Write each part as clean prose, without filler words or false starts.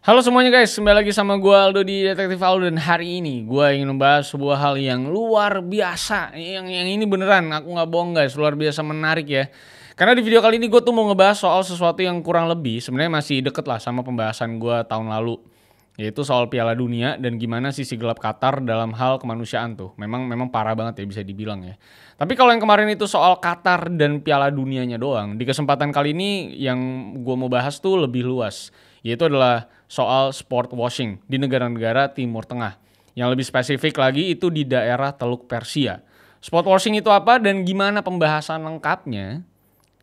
Halo semuanya guys, kembali lagi sama gue Aldo di Detektif Aldo. Dan hari ini gue ingin membahas sebuah hal yang luar biasa. Yang ini beneran, aku gak bohong guys, luar biasa menarik ya. Karena di video kali ini gue tuh mau ngebahas soal sesuatu yang kurang lebih sebenarnya masih deket lah sama pembahasan gue tahun lalu, yaitu soal Piala Dunia dan gimana sisi gelap Qatar dalam hal kemanusiaan tuh. Memang parah banget ya bisa dibilang ya. Tapi kalau yang kemarin itu soal Qatar dan Piala Dunianya doang, di kesempatan kali ini yang gue mau bahas tuh lebih luas, yaitu adalah soal sport washing di negara-negara Timur Tengah. Yang lebih spesifik lagi itu di daerah Teluk Persia. Sport washing itu apa dan gimana pembahasan lengkapnya,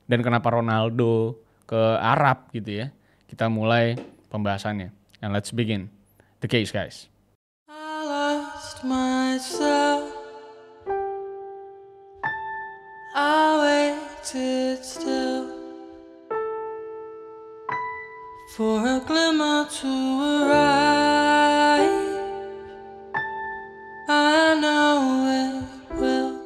dan kenapa Ronaldo ke Arab gitu ya. Kita mulai pembahasannya. And let's begin the case guys. I lost myself. I waited still for a glimmer to arrive. I know it will.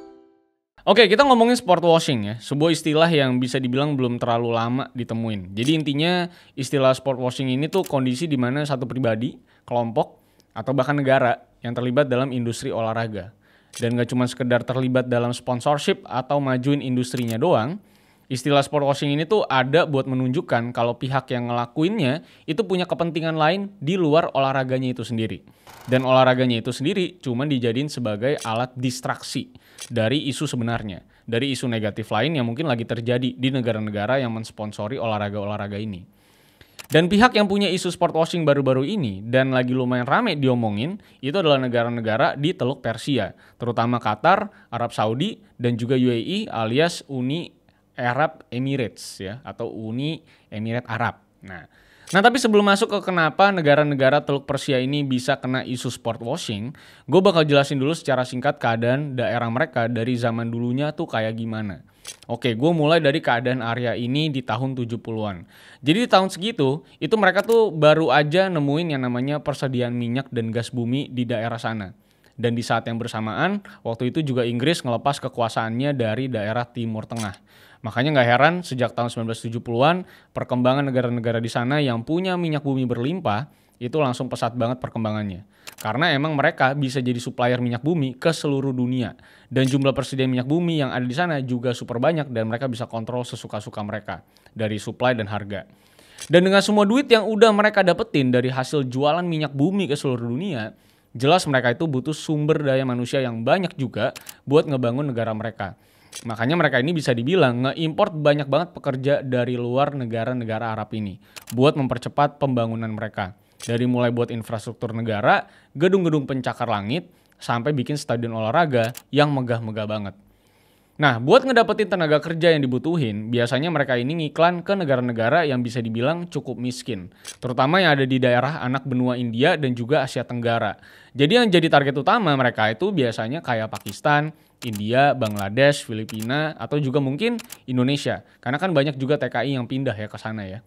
Oke, kita ngomongin sport washing ya. Sebuah istilah yang bisa dibilang belum terlalu lama ditemuin. Jadi intinya istilah sport washing ini tuh kondisi di mana satu pribadi, kelompok, atau bahkan negara yang terlibat dalam industri olahraga. Dan gak cuma sekedar terlibat dalam sponsorship atau majuin industrinya doang. Istilah sport washing ini tuh ada buat menunjukkan kalau pihak yang ngelakuinnya itu punya kepentingan lain di luar olahraganya itu sendiri. Dan olahraganya itu sendiri cuma dijadiin sebagai alat distraksi dari isu sebenarnya. Dari isu negatif lain yang mungkin lagi terjadi di negara-negara yang mensponsori olahraga-olahraga ini. Dan pihak yang punya isu sport washing baru-baru ini dan lagi lumayan rame diomongin itu adalah negara-negara di Teluk Persia. Terutama Qatar, Arab Saudi, dan juga UAE alias Uni Arab Emirates ya, atau Uni Emirat Arab. Nah tapi sebelum masuk ke kenapa negara-negara Teluk Persia ini bisa kena isu sport washing, gue bakal jelasin dulu secara singkat keadaan daerah mereka dari zaman dulunya tuh kayak gimana. Oke, gue mulai dari keadaan area ini di tahun 70-an. Jadi di tahun segitu, itu mereka tuh baru aja nemuin yang namanya persediaan minyak dan gas bumi di daerah sana. Dan di saat yang bersamaan, waktu itu juga Inggris ngelepas kekuasaannya dari daerah Timur Tengah. Makanya gak heran sejak tahun 1970-an, perkembangan negara-negara di sana yang punya minyak bumi berlimpah, itu langsung pesat banget perkembangannya. Karena emang mereka bisa jadi supplier minyak bumi ke seluruh dunia. Dan jumlah persediaan minyak bumi yang ada di sana juga super banyak dan mereka bisa kontrol sesuka-suka mereka dari supply dan harga. Dan dengan semua duit yang udah mereka dapetin dari hasil jualan minyak bumi ke seluruh dunia, jelas mereka itu butuh sumber daya manusia yang banyak juga buat ngebangun negara mereka. Makanya mereka ini bisa dibilang nge-import banyak banget pekerja dari luar negara-negara Arab ini buat mempercepat pembangunan mereka. Dari mulai buat infrastruktur negara, gedung-gedung pencakar langit, sampai bikin stadion olahraga yang megah-megah banget. Nah, buat ngedapetin tenaga kerja yang dibutuhin, biasanya mereka ini ngiklan ke negara-negara yang bisa dibilang cukup miskin. Terutama yang ada di daerah anak benua India dan juga Asia Tenggara. Jadi yang jadi target utama mereka itu biasanya kayak Pakistan, India, Bangladesh, Filipina, atau juga mungkin Indonesia. Karena kan banyak juga TKI yang pindah ya ke sana ya.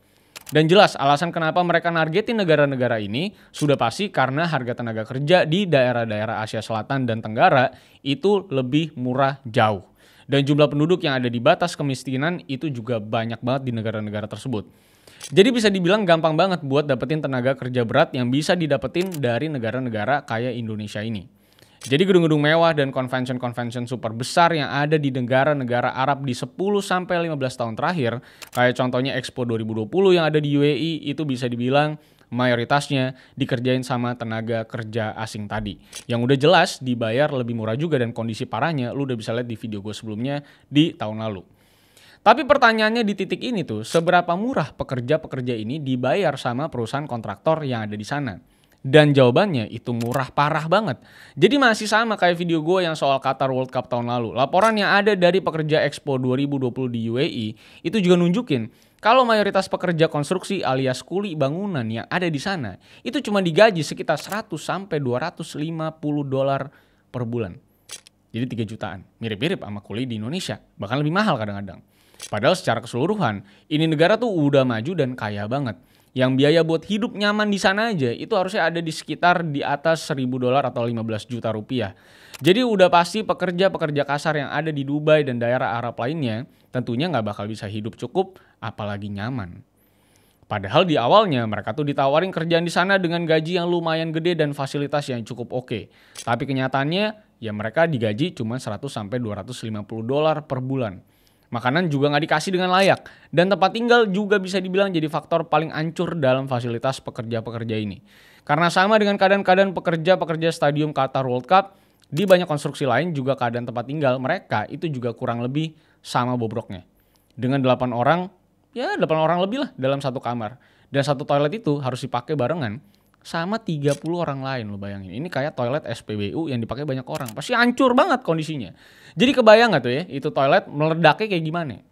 Dan jelas alasan kenapa mereka nargetin negara-negara ini sudah pasti karena harga tenaga kerja di daerah-daerah Asia Selatan dan Tenggara itu lebih murah jauh. Dan jumlah penduduk yang ada di batas kemiskinan itu juga banyak banget di negara-negara tersebut. Jadi bisa dibilang gampang banget buat dapetin tenaga kerja berat yang bisa didapetin dari negara-negara kayak Indonesia ini. Jadi gedung-gedung mewah dan convention-convention super besar yang ada di negara-negara Arab di 10-15 tahun terakhir, kayak contohnya Expo 2020 yang ada di UAE, itu bisa dibilang mayoritasnya dikerjain sama tenaga kerja asing tadi. Yang udah jelas dibayar lebih murah juga dan kondisi parahnya lu udah bisa lihat di video gue sebelumnya di tahun lalu. Tapi pertanyaannya di titik ini tuh, seberapa murah pekerja-pekerja ini dibayar sama perusahaan kontraktor yang ada di sana? Dan jawabannya itu murah parah banget. Jadi masih sama kayak video gue yang soal Qatar World Cup tahun lalu. Laporan yang ada dari pekerja Expo 2020 di UAE itu juga nunjukin kalau mayoritas pekerja konstruksi alias kuli bangunan yang ada di sana itu cuma digaji sekitar 100 sampai 250 dolar per bulan. Jadi 3 jutaan. Mirip-mirip sama kuli di Indonesia, bahkan lebih mahal kadang-kadang. Padahal secara keseluruhan ini negara tuh udah maju dan kaya banget. Yang biaya buat hidup nyaman di sana aja itu harusnya ada di sekitar di atas 1.000 dolar atau 15 juta rupiah. Jadi udah pasti pekerja-pekerja kasar yang ada di Dubai dan daerah Arab lainnya tentunya nggak bakal bisa hidup cukup apalagi nyaman. Padahal di awalnya mereka tuh ditawarin kerjaan di sana dengan gaji yang lumayan gede dan fasilitas yang cukup oke. Tapi kenyataannya ya mereka digaji cuma 100 sampai 250 dolar per bulan. Makanan juga nggak dikasih dengan layak. Dan tempat tinggal juga bisa dibilang jadi faktor paling ancur dalam fasilitas pekerja-pekerja ini. Karena sama dengan keadaan-keadaan pekerja-pekerja stadium Qatar World Cup, di banyak konstruksi lain juga keadaan tempat tinggal mereka itu juga kurang lebih sama bobroknya. Dengan 8 orang, ya 8 orang lebih lah dalam satu kamar. Dan satu toilet itu harus dipakai barengan sama 30 orang lain, lo bayangin. Ini kayak toilet SPBU yang dipakai banyak orang. Pasti hancur banget kondisinya. Jadi kebayang gak tuh ya, itu toilet meledaknya kayak gimana.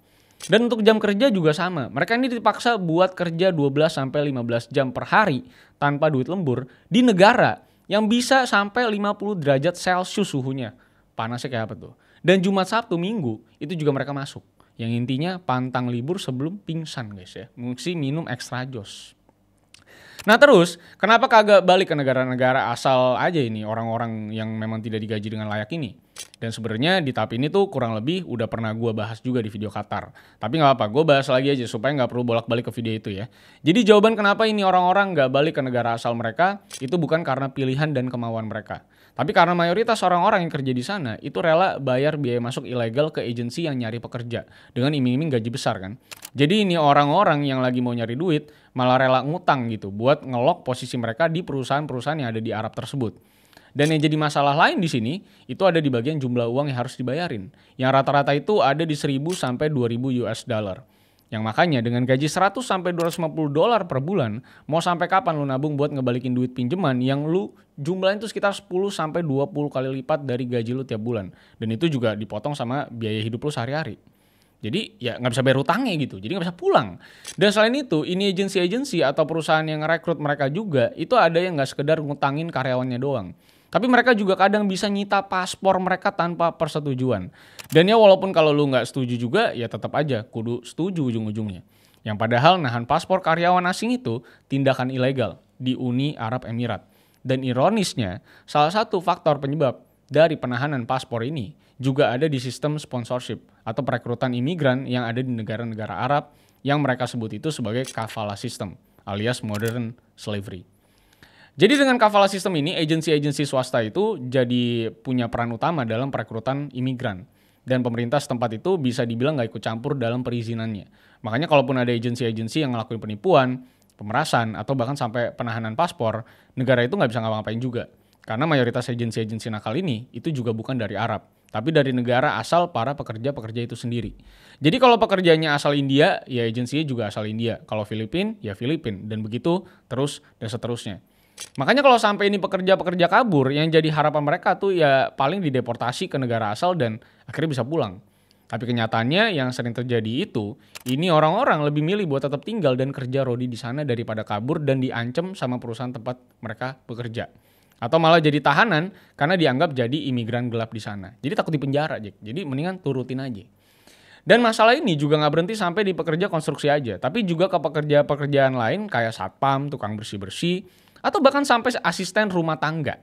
Dan untuk jam kerja juga sama. Mereka ini dipaksa buat kerja 12-15 jam per hari tanpa duit lembur di negara yang bisa sampai 50 derajat Celcius suhunya. Panasnya kayak apa tuh. Dan Jumat, Sabtu, Minggu itu juga mereka masuk. Yang intinya pantang libur sebelum pingsan guys ya. Mesti minum extra jos. Nah terus, kenapa kagak balik ke negara-negara asal aja ini orang-orang yang memang tidak digaji dengan layak ini? Dan sebenarnya di tahap ini tuh kurang lebih udah pernah gue bahas juga di video Qatar. Tapi gak apa-apa, gue bahas lagi aja supaya gak perlu bolak-balik ke video itu ya. Jadi jawaban kenapa ini orang-orang gak balik ke negara asal mereka, itu bukan karena pilihan dan kemauan mereka. Tapi karena mayoritas orang-orang yang kerja di sana itu rela bayar biaya masuk ilegal ke agensi yang nyari pekerja dengan iming-iming gaji besar kan. Jadi ini orang-orang yang lagi mau nyari duit malah rela ngutang gitu buat ngelok posisi mereka di perusahaan-perusahaan yang ada di Arab tersebut. Dan yang jadi masalah lain di sini itu ada di bagian jumlah uang yang harus dibayarin. Yang rata-rata itu ada di 1.000 sampai 2.000 US dollar. Yang makanya dengan gaji 100 sampai 250 dolar per bulan, mau sampai kapan lu nabung buat ngebalikin duit pinjaman yang lu jumlahnya itu sekitar 10 sampai 20 kali lipat dari gaji lu tiap bulan. Dan itu juga dipotong sama biaya hidup lu sehari-hari. Jadi ya nggak bisa bayar utangnya gitu, jadi nggak bisa pulang. Dan selain itu, ini agensi-agensi atau perusahaan yang ngerekrut mereka juga, itu ada yang nggak sekedar ngutangin karyawannya doang. Tapi mereka juga kadang bisa nyita paspor mereka tanpa persetujuan. Dan ya walaupun kalau lu nggak setuju juga, ya tetap aja kudu setuju ujung-ujungnya. Yang padahal nahan paspor karyawan asing itu tindakan ilegal di Uni Arab Emirat. Dan ironisnya, salah satu faktor penyebab dari penahanan paspor ini juga ada di sistem sponsorship atau perekrutan imigran yang ada di negara-negara Arab yang mereka sebut itu sebagai kafala system alias modern slavery. Jadi dengan kafala system ini, agensi-agensi swasta itu jadi punya peran utama dalam perekrutan imigran. Dan pemerintah setempat itu bisa dibilang nggak ikut campur dalam perizinannya. Makanya kalaupun ada agensi-agensi yang ngelakuin penipuan, pemerasan, atau bahkan sampai penahanan paspor, negara itu nggak bisa ngapa-ngapain juga. Karena mayoritas agensi-agensi nakal ini itu juga bukan dari Arab, tapi dari negara asal para pekerja-pekerja itu sendiri. Jadi kalau pekerjanya asal India, ya agensinya juga asal India. Kalau Filipina, ya Filipina. Dan begitu terus dan seterusnya. Makanya kalau sampai ini pekerja-pekerja kabur, yang jadi harapan mereka tuh ya paling dideportasi ke negara asal dan akhirnya bisa pulang. Tapi kenyataannya yang sering terjadi itu, ini orang-orang lebih milih buat tetap tinggal dan kerja rodi di sana daripada kabur dan diancam sama perusahaan tempat mereka bekerja. Atau malah jadi tahanan karena dianggap jadi imigran gelap di sana. Jadi takut dipenjara, Jack. Jadi mendingan turutin aja. Dan masalah ini juga nggak berhenti sampai di pekerja konstruksi aja, tapi juga ke pekerjaan lain kayak satpam, tukang bersih-bersih, atau bahkan sampai asisten rumah tangga.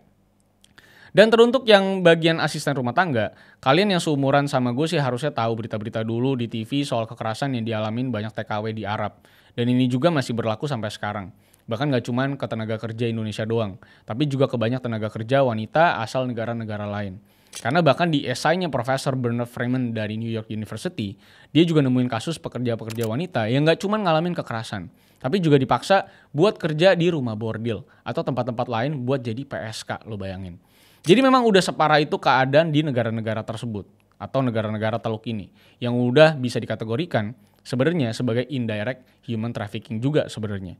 Dan teruntuk yang bagian asisten rumah tangga, kalian yang seumuran sama gue sih harusnya tahu berita-berita dulu di TV soal kekerasan yang dialamin banyak TKW di Arab. Dan ini juga masih berlaku sampai sekarang. Bahkan gak cuma ke tenaga kerja Indonesia doang, tapi juga ke banyak tenaga kerja wanita asal negara-negara lain. Karena bahkan di esainya Profesor Bernard Freeman dari New York University, dia juga nemuin kasus pekerja-pekerja wanita yang gak cuma ngalamin kekerasan, tapi juga dipaksa buat kerja di rumah bordil atau tempat-tempat lain buat jadi PSK, lo bayangin. Jadi memang udah separah itu keadaan di negara-negara tersebut atau negara-negara teluk ini yang udah bisa dikategorikan sebenarnya sebagai indirect human trafficking juga sebenarnya.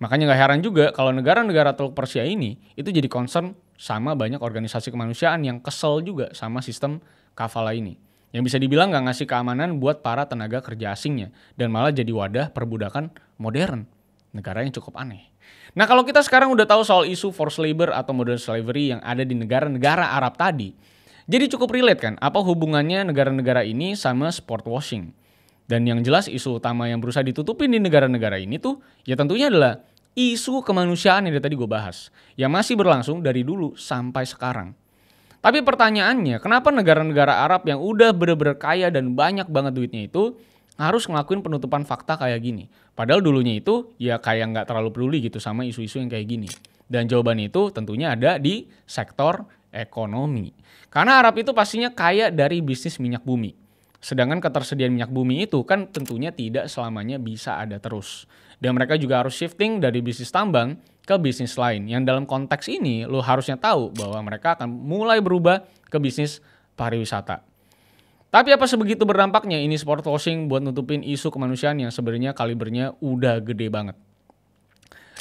Makanya gak heran juga kalau negara-negara teluk Persia ini itu jadi concern sama banyak organisasi kemanusiaan yang kesel juga sama sistem kafala ini. Yang bisa dibilang gak ngasih keamanan buat para tenaga kerja asingnya dan malah jadi wadah perbudakan modern. Negara yang cukup aneh. Nah kalau kita sekarang udah tahu soal isu forced labor atau modern slavery yang ada di negara-negara Arab tadi, jadi cukup relate kan apa hubungannya negara-negara ini sama sport washing. Dan yang jelas isu utama yang berusaha ditutupin di negara-negara ini tuh ya tentunya adalah isu kemanusiaan yang tadi gue bahas. Yang masih berlangsung dari dulu sampai sekarang. Tapi pertanyaannya kenapa negara-negara Arab yang udah bener-bener kaya dan banyak banget duitnya itu harus ngelakuin penutupan fakta kayak gini? Padahal dulunya itu ya kayak nggak terlalu peduli gitu sama isu-isu yang kayak gini. Dan jawaban itu tentunya ada di sektor ekonomi. Karena Arab itu pastinya kaya dari bisnis minyak bumi. Sedangkan ketersediaan minyak bumi itu kan tentunya tidak selamanya bisa ada terus. Dan mereka juga harus shifting dari bisnis tambang ke bisnis lain. Yang dalam konteks ini lo harusnya tahu bahwa mereka akan mulai berubah ke bisnis pariwisata. Tapi apa sebegitu berdampaknya ini sport washing buat nutupin isu kemanusiaan yang sebenarnya kalibernya udah gede banget.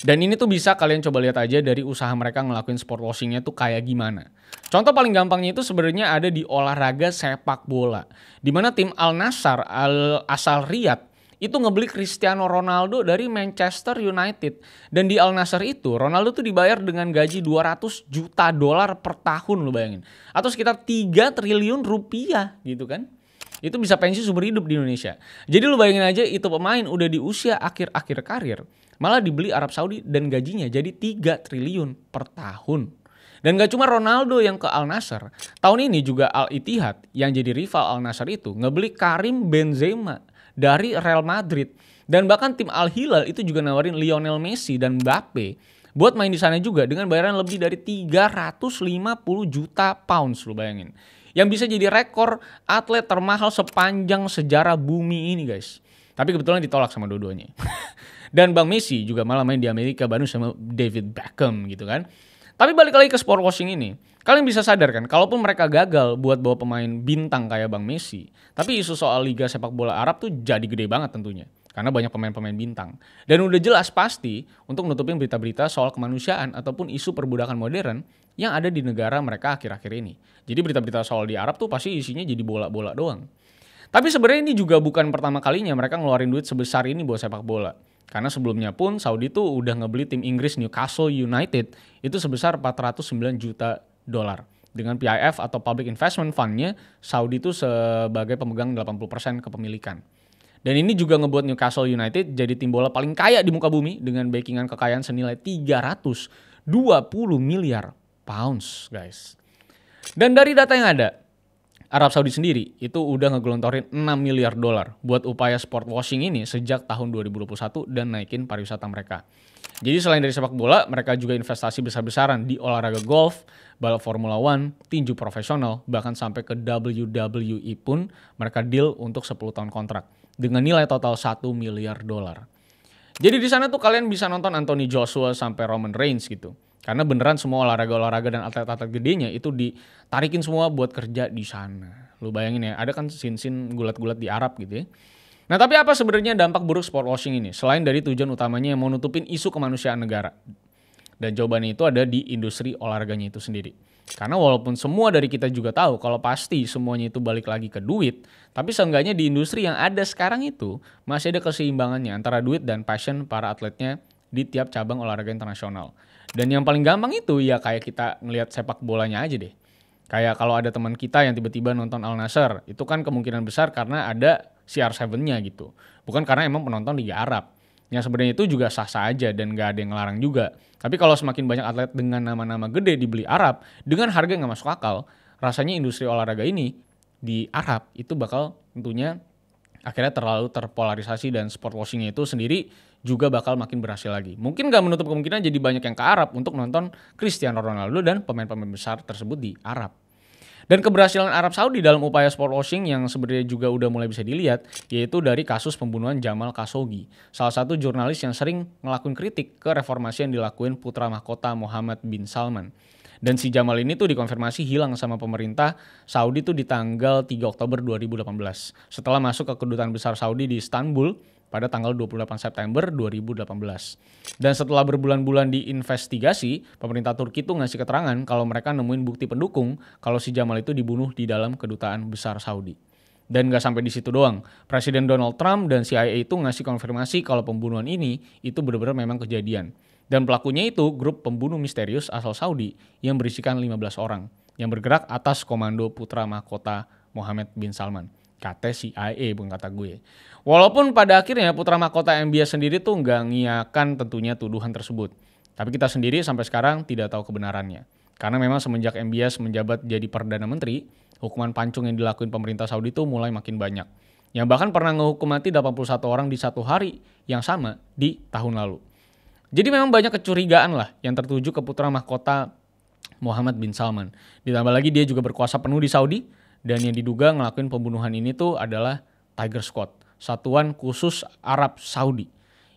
Dan ini tuh bisa kalian coba lihat aja dari usaha mereka ngelakuin sport washingnya tuh kayak gimana. Contoh paling gampangnya itu sebenarnya ada di olahraga sepak bola. Dimana tim Al Nassr asal Riyadh itu ngebeli Cristiano Ronaldo dari Manchester United. Dan di Al Nassr itu Ronaldo tuh dibayar dengan gaji 200 juta dolar per tahun, lo bayangin. Atau sekitar 3 triliun rupiah gitu kan. Itu bisa pensi seumur hidup di Indonesia. Jadi lu bayangin aja itu pemain udah di usia akhir-akhir karir malah dibeli Arab Saudi dan gajinya jadi 3 triliun per tahun. Dan gak cuma Ronaldo yang ke Al Nassr. Tahun ini juga Al Ittihad yang jadi rival Al Nassr itu ngebeli Karim Benzema dari Real Madrid. Dan bahkan tim Al Hilal itu juga nawarin Lionel Messi dan Mbappe buat main di sana juga dengan bayaran lebih dari 350 juta pounds, lu bayangin. Yang bisa jadi rekor atlet termahal sepanjang sejarah bumi ini, guys. Tapi kebetulan ditolak sama dua-duanya. Dan Bang Messi juga malah main di Amerika bareng sama David Beckham gitu kan. Tapi balik lagi ke sport washing ini. Kalian bisa sadar kan, kalaupun mereka gagal buat bawa pemain bintang kayak Bang Messi, tapi isu soal Liga Sepak Bola Arab tuh jadi gede banget tentunya. Karena banyak pemain-pemain bintang. Dan udah jelas pasti untuk nutupin berita-berita soal kemanusiaan ataupun isu perbudakan modern yang ada di negara mereka akhir-akhir ini. Jadi berita-berita soal di Arab tuh pasti isinya jadi bola-bola doang. Tapi sebenarnya ini juga bukan pertama kalinya mereka ngeluarin duit sebesar ini buat sepak bola. Karena sebelumnya pun Saudi tuh udah ngebeli tim Inggris Newcastle United itu sebesar 409 juta dolar. Dengan PIF atau Public Investment Fund-nya, Saudi itu sebagai pemegang 80% kepemilikan. Dan ini juga ngebuat Newcastle United jadi tim bola paling kaya di muka bumi dengan backingan kekayaan senilai 320 miliar pounds, guys. Dan dari data yang ada, Arab Saudi sendiri itu udah ngegelontorin 6 miliar dolar buat upaya sport washing ini sejak tahun 2021 dan naikin pariwisata mereka. Jadi selain dari sepak bola, mereka juga investasi besar-besaran di olahraga golf, balap Formula One, tinju profesional, bahkan sampai ke WWE pun mereka deal untuk 10 tahun kontrak dengan nilai total 1 miliar dolar. Jadi di sana tuh kalian bisa nonton Anthony Joshua sampai Roman Reigns gitu. Karena beneran semua olahraga-olahraga dan atlet-atlet gedenya itu ditarikin semua buat kerja di sana. Lu bayangin ya, ada kan scene-scene gulat-gulat di Arab gitu ya. Nah tapi apa sebenarnya dampak buruk sport washing ini? Selain dari tujuan utamanya yang mau nutupin isu kemanusiaan negara. Dan jawabannya itu ada di industri olahraganya itu sendiri. Karena walaupun semua dari kita juga tahu kalau pasti semuanya itu balik lagi ke duit. Tapi seenggaknya di industri yang ada sekarang itu masih ada keseimbangannya antara duit dan passion para atletnya di tiap cabang olahraga internasional. Dan yang paling gampang itu ya kayak kita ngelihat sepak bolanya aja deh. Kayak kalau ada teman kita yang tiba-tiba nonton Al Nassr, itu kan kemungkinan besar karena ada CR7-nya gitu. Bukan karena emang penonton Liga Arab. Yang sebenarnya itu juga sah-sah aja dan gak ada yang ngelarang juga. Tapi kalau semakin banyak atlet dengan nama-nama gede dibeli Arab, dengan harga yang gak masuk akal, rasanya industri olahraga ini di Arab itu bakal tentunya akhirnya terlalu terpolarisasi dan sport washing-nya itu sendiri juga bakal makin berhasil lagi. Mungkin gak menutup kemungkinan jadi banyak yang ke Arab untuk nonton Cristiano Ronaldo dan pemain-pemain besar tersebut di Arab. Dan keberhasilan Arab Saudi dalam upaya sport washing yang sebenarnya juga udah mulai bisa dilihat, yaitu dari kasus pembunuhan Jamal Khashoggi, salah satu jurnalis yang sering ngelakuin kritik ke reformasi yang dilakuin putra mahkota Mohammed bin Salman. Dan si Jamal ini tuh dikonfirmasi hilang sama pemerintah Saudi tuh di tanggal 3 Oktober 2018. Setelah masuk ke kedutaan besar Saudi di Istanbul pada tanggal 28 September 2018. Dan setelah berbulan-bulan diinvestigasi, pemerintah Turki tuh ngasih keterangan kalau mereka nemuin bukti pendukung kalau si Jamal itu dibunuh di dalam kedutaan besar Saudi. Dan gak sampai di situ doang, Presiden Donald Trump dan CIA itu ngasih konfirmasi kalau pembunuhan ini itu benar-benar memang kejadian. Dan pelakunya itu grup pembunuh misterius asal Saudi yang berisikan 15 orang yang bergerak atas komando putra mahkota Mohammed bin Salman. Kata CIA bukan kata gue. Walaupun pada akhirnya putra mahkota MBS sendiri tuh nggak ngiyakan tentunya tuduhan tersebut. Tapi kita sendiri sampai sekarang tidak tahu kebenarannya. Karena memang semenjak MBS menjabat jadi Perdana Menteri, hukuman pancung yang dilakuin pemerintah Saudi tuh mulai makin banyak. yang bahkan pernah ngehukum mati 81 orang di satu hari yang sama di tahun lalu. Jadi memang banyak kecurigaan lah yang tertuju ke putra mahkota Muhammad bin Salman. Ditambah lagi dia juga berkuasa penuh di Saudi, dan yang diduga ngelakuin pembunuhan ini tuh adalah Tiger Squad, satuan khusus Arab Saudi,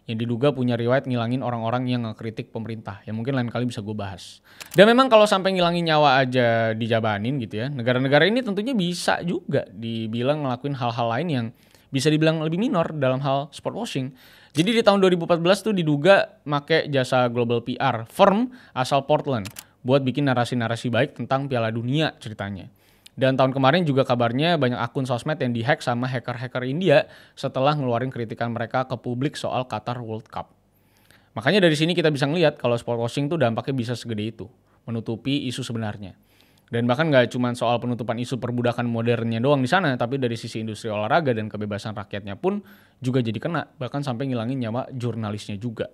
yang diduga punya riwayat ngilangin orang-orang yang ngekritik pemerintah, yang mungkin lain kali bisa gue bahas. Dan memang kalau sampai ngilangin nyawa aja dijabanin gitu ya, negara-negara ini tentunya bisa juga dibilang ngelakuin hal-hal lain yang bisa dibilang lebih minor dalam hal sport washing. Jadi di tahun 2014 tuh diduga make jasa global PR firm asal Portland buat bikin narasi-narasi baik tentang Piala Dunia ceritanya. Dan tahun kemarin juga kabarnya banyak akun sosmed yang dihack sama hacker-hacker India setelah ngeluarin kritikan mereka ke publik soal Qatar World Cup. Makanya dari sini kita bisa ngelihat kalau sport washing tuh dampaknya bisa segede itu, menutupi isu sebenarnya. Dan bahkan nggak cuma soal penutupan isu perbudakan modernnya doang di sana, tapi dari sisi industri olahraga dan kebebasan rakyatnya pun juga jadi kena, bahkan sampai ngilangin nyawa jurnalisnya juga.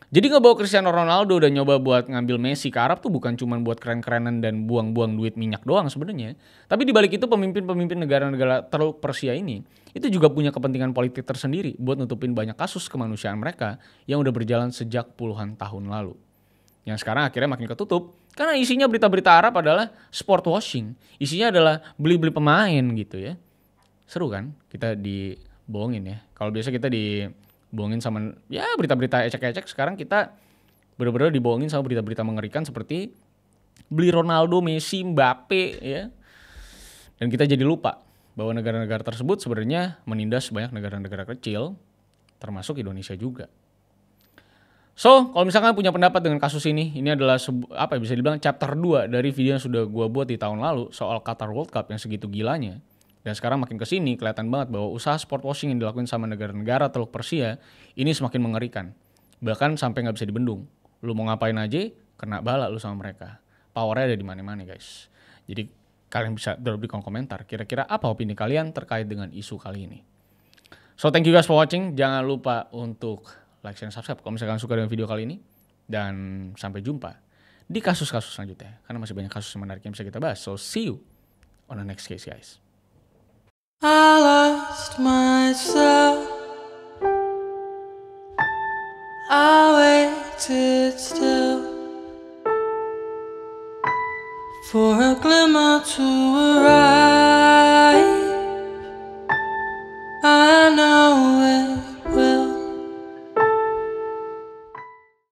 Jadi ngebawa Cristiano Ronaldo dan nyoba buat ngambil Messi ke Arab tuh bukan cuma buat keren-kerenan dan buang-buang duit minyak doang sebenarnya. Tapi dibalik itu pemimpin-pemimpin negara-negara Teluk Persia ini itu juga punya kepentingan politik tersendiri buat nutupin banyak kasus kemanusiaan mereka yang udah berjalan sejak puluhan tahun lalu. Yang sekarang akhirnya makin ketutup karena isinya berita-berita Arab adalah sport washing. Isinya adalah beli-beli pemain gitu ya. Seru kan kita dibohongin ya. Kalau biasa kita dibohongin sama ya berita-berita ecek-ecek, sekarang kita benar-benar dibohongin sama berita-berita mengerikan seperti beli Ronaldo, Messi, Mbappe ya. Dan kita jadi lupa bahwa negara-negara tersebut sebenarnya menindas banyak negara-negara kecil termasuk Indonesia juga. So, kalau misalkan punya pendapat dengan kasus ini adalah bisa dibilang chapter 2 dari video yang sudah gue buat di tahun lalu soal Qatar World Cup yang segitu gilanya. Dan sekarang makin kesini kelihatan banget bahwa usaha sport washing yang dilakukan sama negara-negara Teluk Persia ini semakin mengerikan. Bahkan sampai nggak bisa dibendung. Lu mau ngapain aja, kena bala lu sama mereka. Powernya ada di mana-mana guys. Jadi kalian bisa drop di kolom komentar. Kira-kira apa opini kalian terkait dengan isu kali ini. So thank you guys for watching. Jangan lupa untuk like, share, dan subscribe kalau misalkan suka dengan video kali ini. Dan sampai jumpa di kasus-kasus selanjutnya. Karena masih banyak kasus menarik yang bisa kita bahas. So see you on the next case guys. I lost myself. I waited still for a glimmer to arise.